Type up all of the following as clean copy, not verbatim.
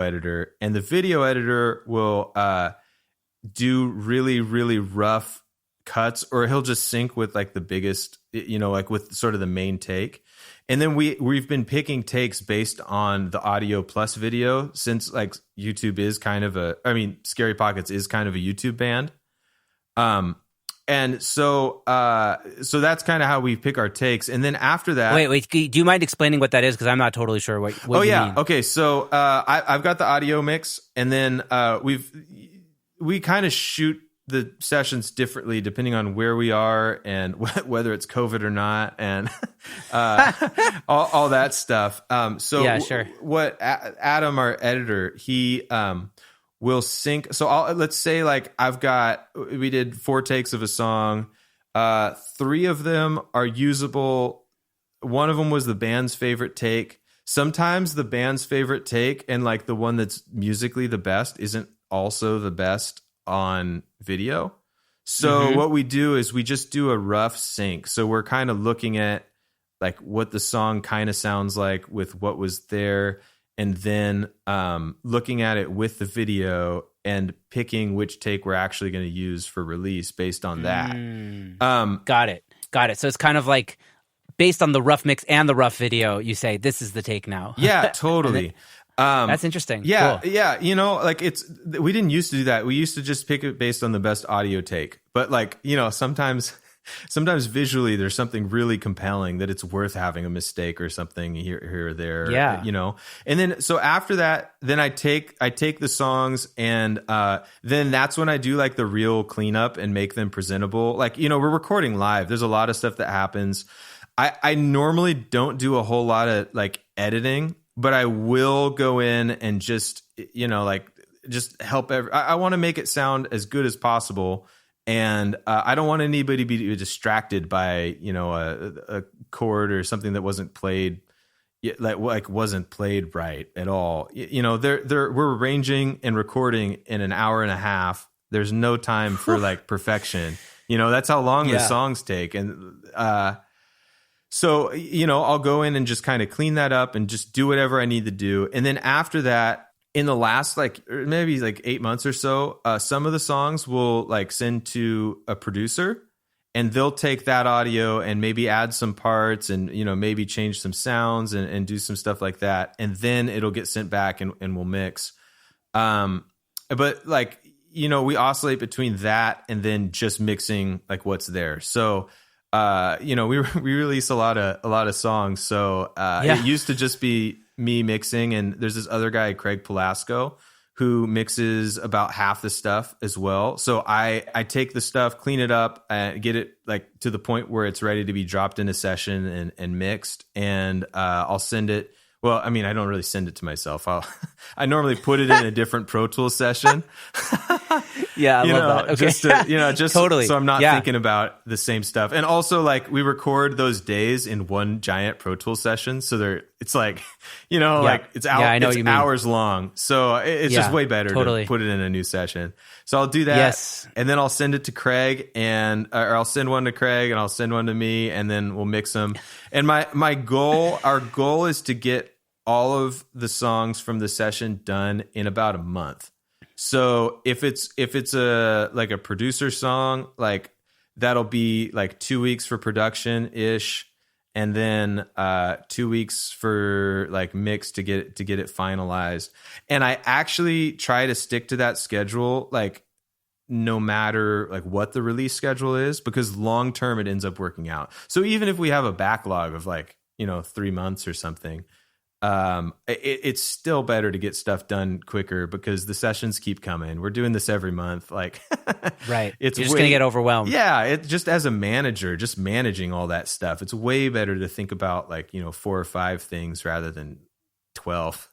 editor, and the video editor will do really, really rough cuts, or he'll just sync with like the biggest, like with sort of the main take. And then we've been picking takes based on the audio plus video, since like YouTube is kind of Scary Pockets is kind of a YouTube band. And so that's kind of how we pick our takes. And then after that, wait, do you mind explaining what that is? Because I'm not totally sure what you mean. Okay. So I've got the audio mix, and then we kind of shoot the sessions differently depending on where we are and whether it's COVID or not, and all that stuff. So yeah, sure. What Adam, our editor, he will sync. So let's say like we did 4 takes of a song. 3 of them are usable. One of them was the band's favorite take. Sometimes the band's favorite take and like the one that's musically the best isn't also the best on video. So what we do is we just do a rough sync. So we're kind of looking at like what the song kind of sounds like with what was there, and then looking at it with the video and picking which take we're actually going to use for release based on that. Got it. So it's kind of like based on the rough mix and the rough video, you say, this is the take now. Yeah, totally. That's interesting. Yeah, cool. Yeah. Like we didn't used to do that. We used to just pick it based on the best audio take. But like, sometimes visually there's something really compelling that it's worth having a mistake or something here or there. Yeah. And then so after that, then I take the songs, and then that's when I do like the real cleanup and make them presentable. Like, we're recording live. There's a lot of stuff that happens. I normally don't do a whole lot of like editing, but I will go in and just, just help. I want to make it sound as good as possible. And I don't want anybody to be distracted by, a chord or something that wasn't played, wasn't played right at all. We're arranging and recording in an hour and a half. There's no time for like perfection. That's how long the songs take. And so, I'll go in and just kind of clean that up and just do whatever I need to do. And then after that, in the last maybe 8 months or so, some of the songs will like send to a producer, and they'll take that audio and maybe add some parts and, maybe change some sounds and do some stuff like that. And then it'll get sent back and we'll mix. But like, we oscillate between that and then just mixing like what's there. So, we release a lot of songs. So it used to just be me mixing, and there's this other guy, Craig Pelasco, who mixes about half the stuff as well. So I take the stuff, clean it up, get it like to the point where it's ready to be dropped in a session and mixed, and I'll send it. Well, I mean, I don't really send it to myself. I normally put it in a different Pro Tools session. Yeah, I love that. Okay. Just totally. So I'm not thinking about the same stuff. And also, like, we record those days in one giant Pro Tools session, so it's like, like it's hours long. So it's just way better to put it in a new session. So I'll do that, and then I'll send it to Craig, or I'll send one to Craig, and I'll send one to me, and then we'll mix them. And our goal is to get all of the songs from the session done in about a month. So if it's a producer song, like that'll be like 2 weeks for production ish, and then 2 weeks for like mix to get it finalized. And I actually try to stick to that schedule, like no matter like what the release schedule is, because long term it ends up working out. So even if we have a backlog of like 3 months or something, it's still better to get stuff done quicker because the sessions keep coming. We're doing this every month. Like, right. You're just going to get overwhelmed. Yeah. It just, as a manager, just managing all that stuff, it's way better to think about like, 4 or 5 things rather than 12.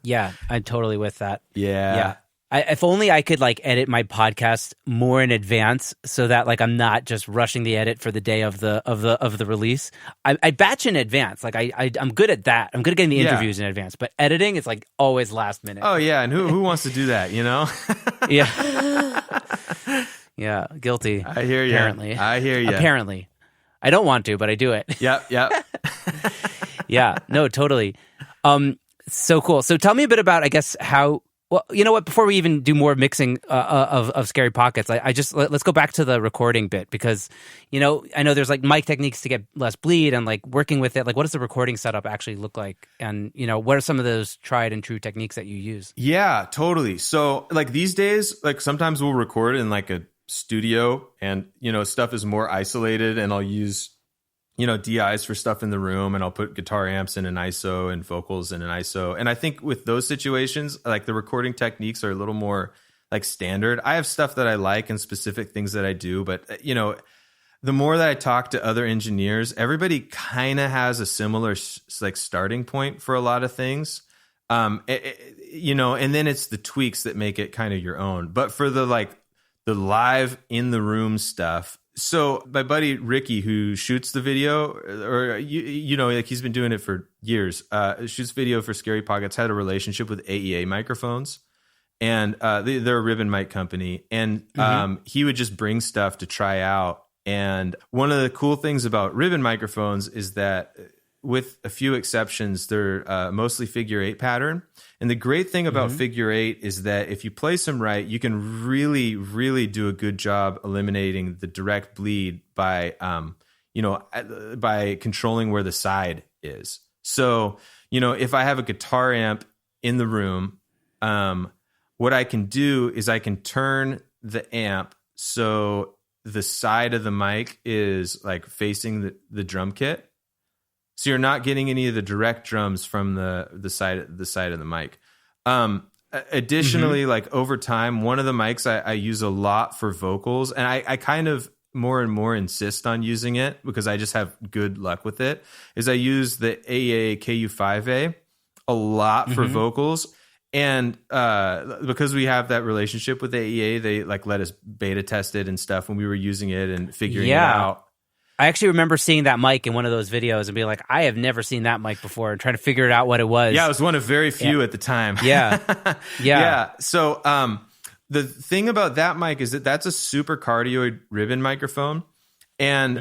Yeah. I'm totally with that. Yeah. If only I could like edit my podcast more in advance so that like I'm not just rushing the edit for the day of the release. I batch in advance. Like I'm good at that. I'm good at getting the interviews in advance, but editing is like always last minute. Oh yeah. And who wants to do that, Yeah. Yeah. Guilty. I hear you. Apparently. I hear you. Apparently. I don't want to, but I do it. Yep. Yeah. No, totally. So cool. So tell me a bit about, I guess, how. Well, you know what? Before we even do more mixing of Scary Pockets, I just let's go back to the recording bit because, you know, I know there's like mic techniques to get less bleed and like working with it. Like, what does the recording setup actually look like? And you know, what are some of those tried and true techniques that you use? Yeah, totally. So like these days, like sometimes we'll record in like a studio, and you know, stuff is more isolated, and I'll use, you know, DIs for stuff in the room, and I'll put guitar amps in an ISO and vocals in an ISO. And I think with those situations, like the recording techniques are a little more like standard. I have stuff that I like and specific things that I do, but you know, the more that I talk to other engineers, everybody kind of has a similar like starting point for a lot of things. You know, and then it's the tweaks that make it kind of your own. But for the like the live in the room stuff, so my buddy Ricky, who shoots the video, or you know, like he's been doing it for years, shoots video for Scary Pockets, had a relationship with AEA microphones, and they're a ribbon mic company, and he would just bring stuff to try out. And one of the cool things about ribbon microphones is that, with a few exceptions, they're mostly figure 8 pattern. And the great thing about figure 8 is that if you place them right, you can really, really do a good job eliminating the direct bleed by, you know, by controlling where the side is. So, you know, if I have a guitar amp in the room, what I can do is I can turn the amp so the side of the mic is like facing the drum kit. So you're not getting any of the direct drums from the side of the mic. Additionally, like over time, one of the mics I use a lot for vocals, and I kind of more and more insist on using it because I just have good luck with it, is I use the AEA KU5A a lot for vocals. And because we have that relationship with AEA, they like let us beta test it and stuff when we were using it and figuring it out. I actually remember seeing that mic in one of those videos and being like, I have never seen that mic before, and trying to figure out what it was. Yeah, it was one of very few at the time. Yeah. So the thing about that mic is that that's a super cardioid ribbon microphone. And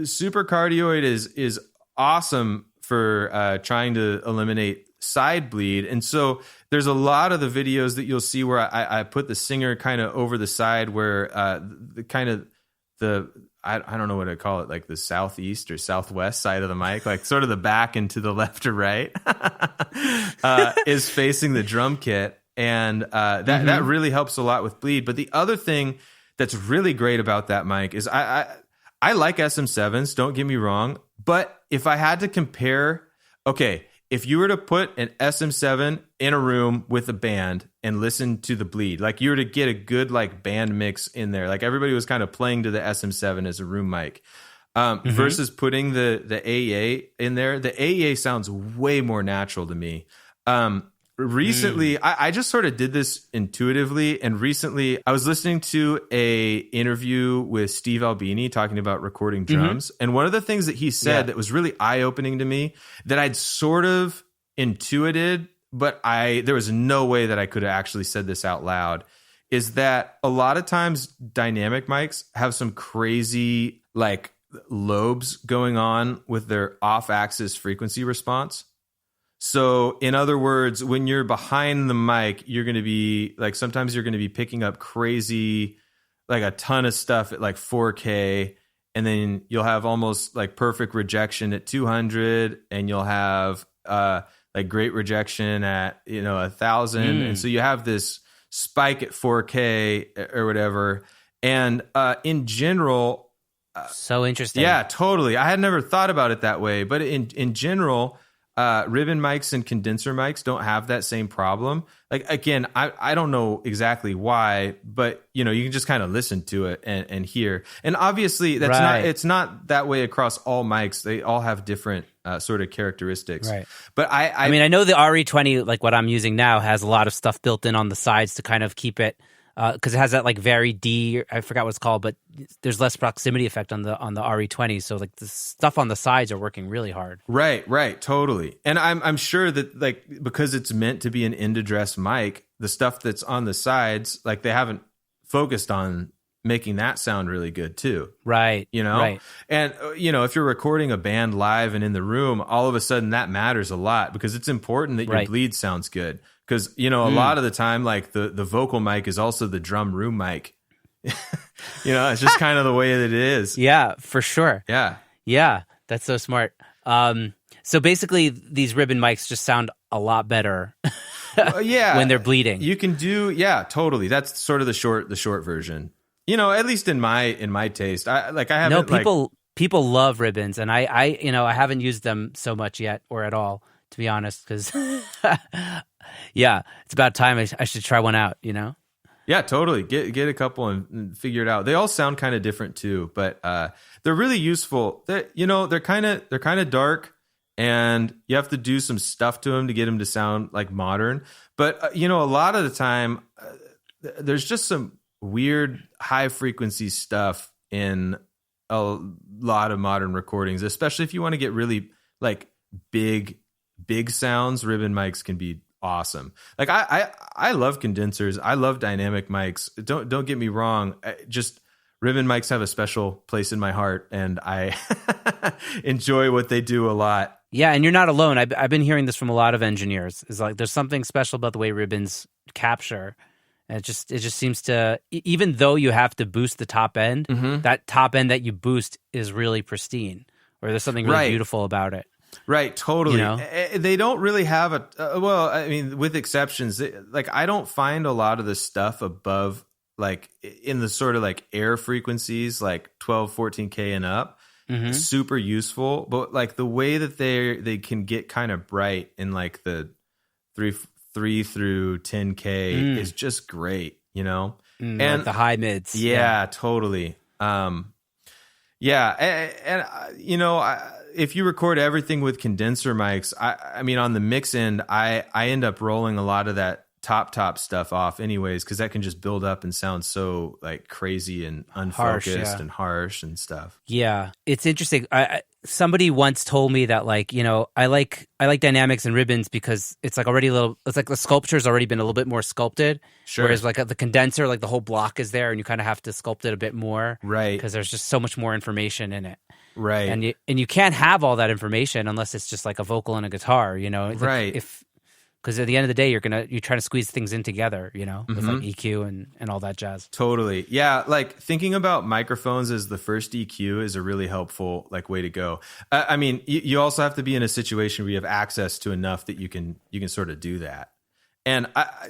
super cardioid is awesome for trying to eliminate side bleed. And so there's a lot of the videos that you'll see where I put the singer kind of over the side where I don't know what to call it, like the southeast or southwest side of the mic, like sort of the back and to the left or right, is facing the drum kit. And that really helps a lot with bleed. But the other thing that's really great about that mic is I like SM7s, don't get me wrong. But if I had to compare, okay, if you were to put an SM7 in a room with a band and listen to the bleed, like you were to get a good like band mix in there, like everybody was kind of playing to the SM7 as a room mic, versus putting the AEA in there, the AEA sounds way more natural to me. Recently, I just sort of did this intuitively, and recently I was listening to a interview with Steve Albini talking about recording drums, and one of the things that he said that was really eye-opening to me, that I'd sort of intuited, but there was no way that I could have actually said this out loud, is that a lot of times dynamic mics have some crazy like lobes going on with their off-axis frequency response. So in other words, when you're behind the mic, you're going to be like, sometimes you're going to be picking up crazy, like a ton of stuff at like 4K, and then you'll have almost like perfect rejection at 200, and you'll have like great rejection at, 1,000. And so you have this spike at 4K or whatever. And in general, so interesting. Yeah, totally. I had never thought about it that way, but in general, ribbon mics and condenser mics don't have that same problem. Like, again, I don't know exactly why, but you can just kind of listen to it and hear. And obviously it's not that way across all mics. They all have different sort of characteristics. Right. But I mean, I know the RE20, like what I'm using now, has a lot of stuff built in on the sides to kind of keep it, because it has that like very D, I forgot what it's called, but there's less proximity effect on the RE20. So like the stuff on the sides are working really hard. Right, totally. And I'm sure that like, because it's meant to be an end address mic, the stuff that's on the sides, like they haven't focused on making that sound really good too. Right. You know? Right. And, if you're recording a band live and in the room, all of a sudden that matters a lot because it's important that your Right. bleed sounds good. Because, a lot of the time, like the vocal mic is also the drum room mic. It's just kind of the way that it is. Yeah, for sure. Yeah. Yeah, that's so smart. So basically, these ribbon mics just sound a lot better when they're bleeding. You can do, totally. That's sort of the short version. At least in my taste. I haven't. No, people love ribbons, and I haven't used them so much yet or at all, to be honest. Because it's about time I should try one out. Yeah, totally. Get a couple and figure it out. They all sound kind of different too, but they're really useful. They're kind of dark, and you have to do some stuff to them to get them to sound like modern. But a lot of the time, there's just some weird high frequency stuff in a lot of modern recordings, especially if you want to get really like big sounds. Ribbon mics can be awesome. Like I love condensers. I love dynamic mics. Don't get me wrong. Just ribbon mics have a special place in my heart, and I enjoy what they do a lot. Yeah, and you're not alone. I've been hearing this from a lot of engineers. It's like there's something special about the way ribbons capture. And it just seems to, even though you have to boost the top end, that top end that you boost is really pristine, or there's something really beautiful about it. Right, totally. They don't really have with exceptions, I don't find a lot of the stuff above, like in the sort of like air frequencies, like 12, 14K and up, super useful. But like the way that they can get kind of bright in like the 3 through 10K is just great, and like the high mids. Yeah, totally. If you record everything with condenser mics, I mean, on the mix end, I end up rolling a lot of that top stuff off anyways, because that can just build up and sound so like crazy and unfocused and harsh and stuff. Yeah, it's interesting. Somebody once told me that I like dynamics and ribbons because it's like already it's like the sculpture's already been a little bit more sculpted. Sure. Whereas like the condenser, like the whole block is there and you kind of have to sculpt it a bit more. Right. Because there's just so much more information in it. Right. And you can't have all that information unless it's just like a vocal and a guitar, Right. Because at the end of the day, you're trying to squeeze things in together, with like EQ and all that jazz. Totally. Yeah. Like thinking about microphones as the first EQ is a really helpful way to go. I mean, you also have to be in a situation where you have access to enough that you can sort of do that. And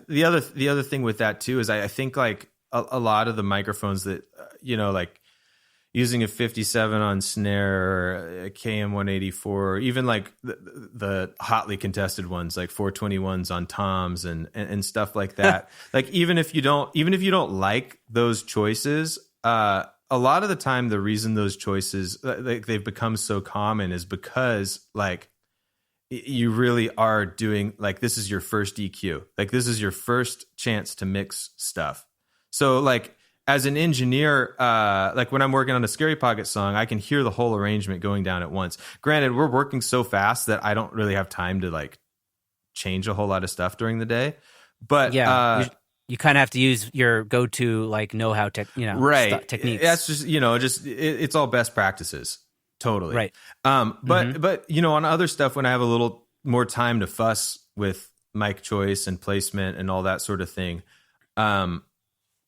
the other thing with that too is I think like a lot of the microphones that, like using a 57 on snare or a KM184, or even like the hotly contested ones, like 421s on toms and stuff like that. Like even if you don't like those choices, a lot of the time the reason those choices they've become so common is because like you really are doing like this is your first EQ, like this is your first chance to mix stuff. So like, as an engineer, like when I'm working on a Scary Pocket song, I can hear the whole arrangement going down at once. Granted, we're working so fast that I don't really have time to like change a whole lot of stuff during the day. But you kind of have to use your go-to like know-how techniques. That's just it's all best practices. Totally. Right. But on other stuff, when I have a little more time to fuss with mic choice and placement and all that sort of thing,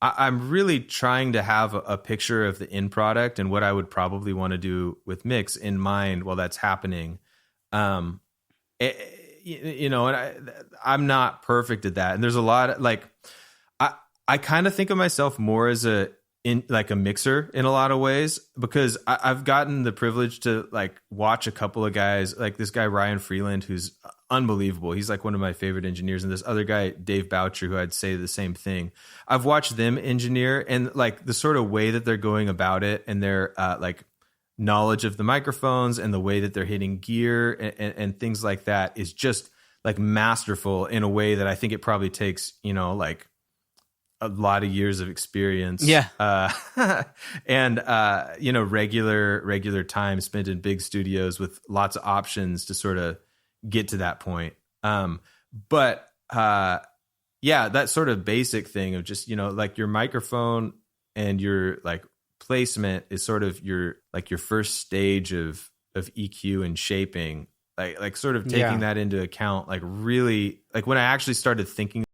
I'm really trying to have a picture of the end product and what I would probably want to do with mix in mind while that's happening. And I'm not perfect at that. And there's a lot of, like, I kind of think of myself more as a mixer in a lot of ways, because I've gotten the privilege to like watch a couple of guys, like this guy, Ryan Freeland, who's unbelievable. He's like one of my favorite engineers. And this other guy, Dave Boucher, who I'd say the same thing. I've watched them engineer, and like the sort of way that they're going about it and their like knowledge of the microphones and the way that they're hitting gear and things like that is just like masterful in a way that I think it probably takes, like a lot of years of experience. Yeah. And, regular time spent in big studios with lots of options to sort of get to that point. That sort of basic thing of just, like your microphone and your like placement is sort of your first stage of EQ and shaping, like sort of taking that into account, like really, like when I actually started thinking